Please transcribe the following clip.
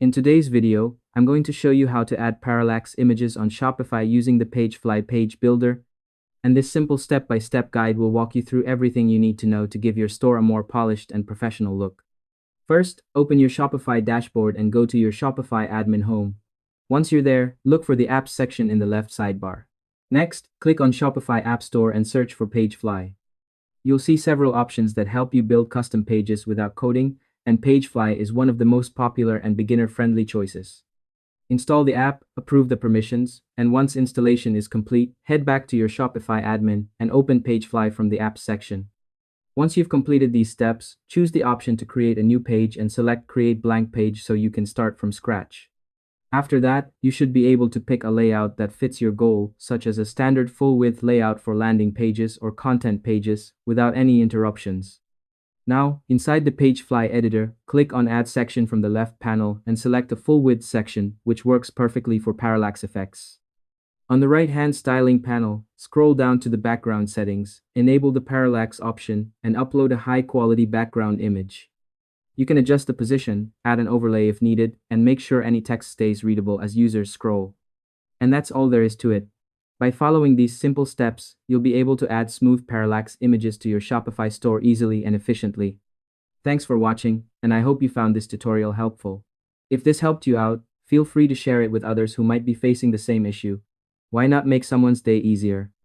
In today's video, I'm going to show you how to add parallax images on Shopify using the Pagefly page builder, and this simple step-by-step guide will walk you through everything you need to know to give your store a more polished and professional look. First, open your Shopify dashboard and go to your Shopify admin home. Once you're there, look for the Apps section in the left sidebar. Next, click on Shopify App Store and search for Pagefly. You'll see several options that help you build custom pages without coding, and Pagefly is one of the most popular and beginner-friendly choices. Install the app, approve the permissions, and once installation is complete, head back to your Shopify admin and open Pagefly from the Apps section. Once you've completed these steps, choose the option to create a new page and select Create Blank Page so you can start from scratch. After that, you should be able to pick a layout that fits your goal, such as a standard full-width layout for landing pages or content pages, without any interruptions. Now, inside the Pagefly editor, click on Add Section from the left panel and select a full-width section, which works perfectly for parallax effects. On the right-hand styling panel, scroll down to the background settings, enable the parallax option, and upload a high-quality background image. You can adjust the position, add an overlay if needed, and make sure any text stays readable as users scroll. And that's all there is to it. By following these simple steps, you'll be able to add smooth parallax images to your Shopify store easily and efficiently. Thanks for watching, and I hope you found this tutorial helpful. If this helped you out, feel free to share it with others who might be facing the same issue. Why not make someone's day easier?